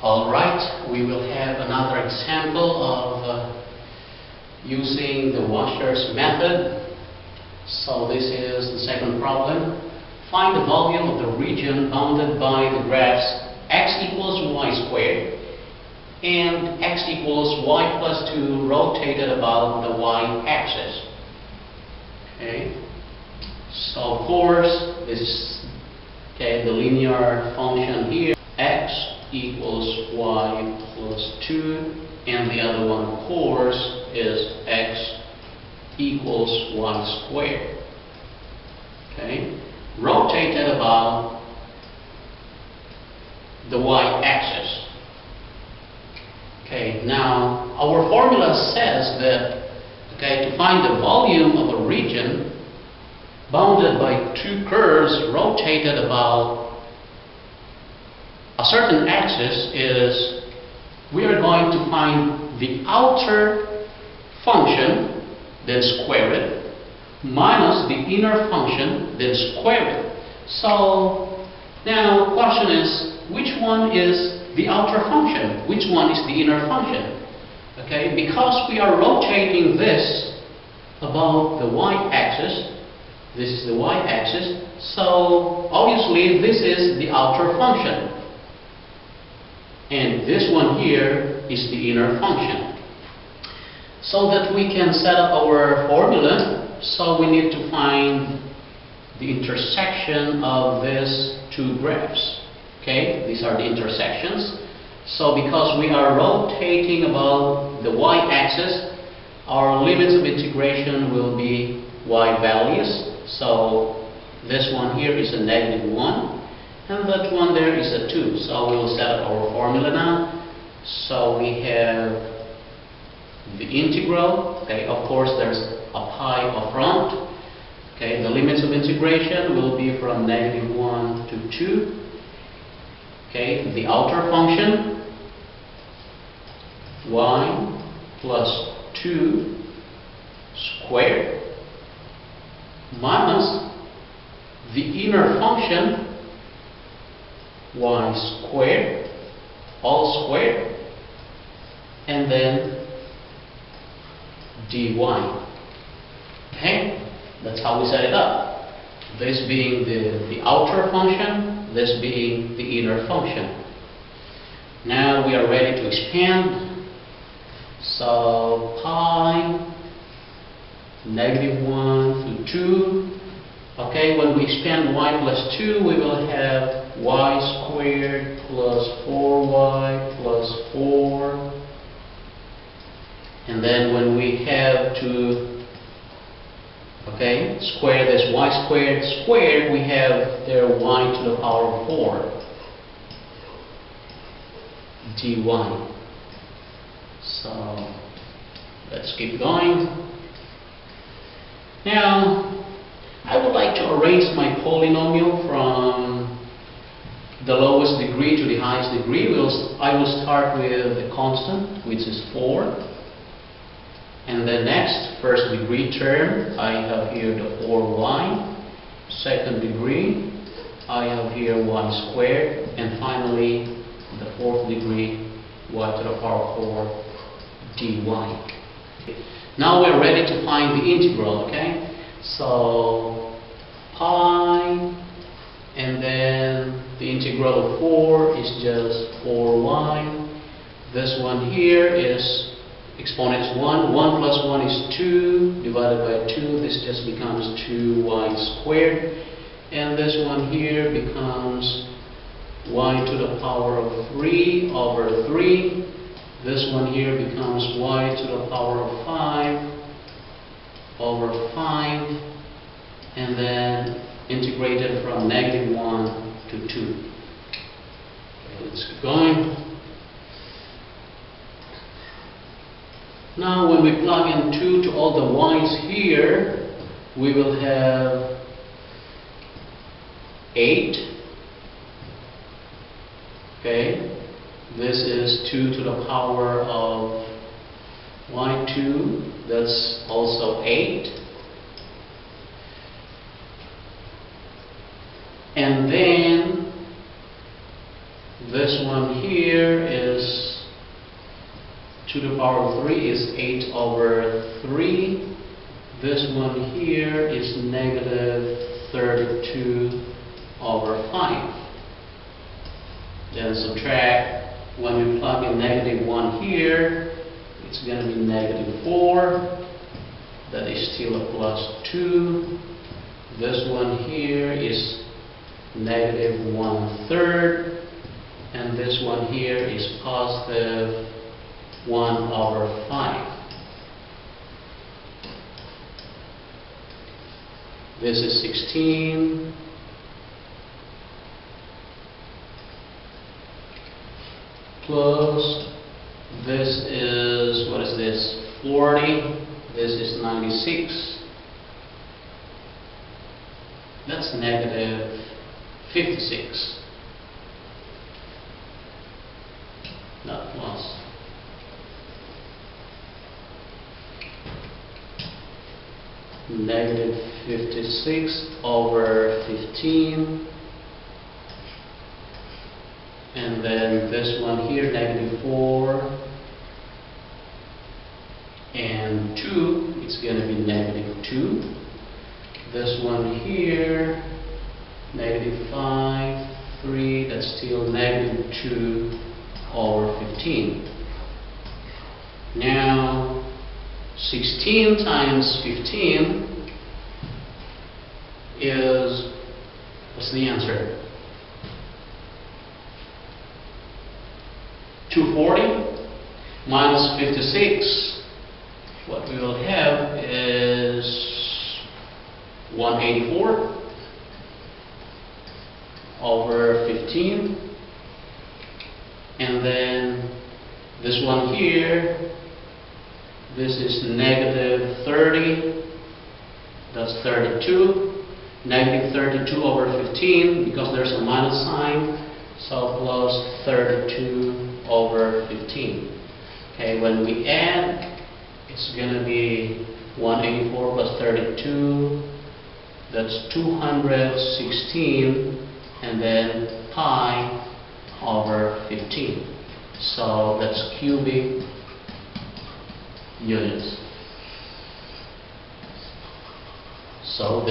Alright, we will have another example of using the washers method. So this is the second problem. Find the volume of the region bounded by the graphs x equals y squared and x equals y plus 2 rotated about the y-axis. Okay, so of course this is the linear function here, x equals y plus 2, and the other one of course is x equals y squared. Okay, rotated about the y-axis. Okay, now our formula says that to find the volume of a region bounded by two curves rotated about a certain axis is we are going to find the outer function, then square it, minus the inner function, then square it. So now the question is, which one is the outer function? Which one is the inner function? Okay, because we are rotating this about the y-axis, this is the y-axis, so obviously this is the outer function. And this one here is the inner function. So that we can set up our formula, so we need to find the intersection of these two graphs. Okay, these are the intersections. So because we are rotating about the y-axis, our limits of integration will be y values. So this one here is a -1, and that one there is a 2. So we will set up our formula now. So we have the integral. Okay, of course there's a pi up front. Okay, the limits of integration will be from -1 to 2. Okay, the outer function, y plus 2 squared, minus the inner function, y squared, all squared, and then dy. Okay, that's how we set it up. This being the outer function, this being the inner function. Now we are ready to expand. So pi -1 to 2. Okay, when we expand y plus 2, we will have y squared plus 4y plus 4. And then when we have to square this y squared, we have there y to the power of 4 dy. So let's keep going. Now I would like to arrange my polynomial from the lowest degree to the highest degree. I will start with the constant, which is 4. And then next, first degree term, I have here the 4y. Second degree, I have here y squared. And finally, the fourth degree, y to the power of 4 dy. Now we're ready to find the integral, okay? So pi, and then the integral of 4 is just 4y. This one here is exponents 1. 1 plus 1 is 2, divided by 2, this just becomes 2y squared. And this one here becomes y to the power of 3 over 3. This one here becomes y to the power of 5 over 5. And then integrated from -1 to 2. Okay, let's keep going. Now when we plug in 2 to all the y's here, we will have 8. Okay, this is 2 to the power of y2, that's also 8. And then This one here is 2 to the power of 3 is 8 over 3. This one here is negative 32 over 5. Then subtract. When you plug in negative 1 here, it's going to be negative 4. That is still a plus 2. This one here is negative 1/3. And this one here is positive 1 over 5. This is 16. Plus, this is, what is this? 40. This is 96. That's negative 56. Not plus. Negative 56 over 15. And then this one here, negative 4. And 2, it's going to be negative 2. This one here, negative 5, 3, that's still negative 2 over 15. Now, 16 times 15 is, what's the answer? 240 minus 56. What we will have is 184 over 15. And then this one here, this is negative 30, that's 32. Negative 32 over 15, because there's a minus sign, so plus 32 over 15. Okay, when we add, it's going to be 184 plus 32, that's 216, and then pi over 15. So that's cubic units. So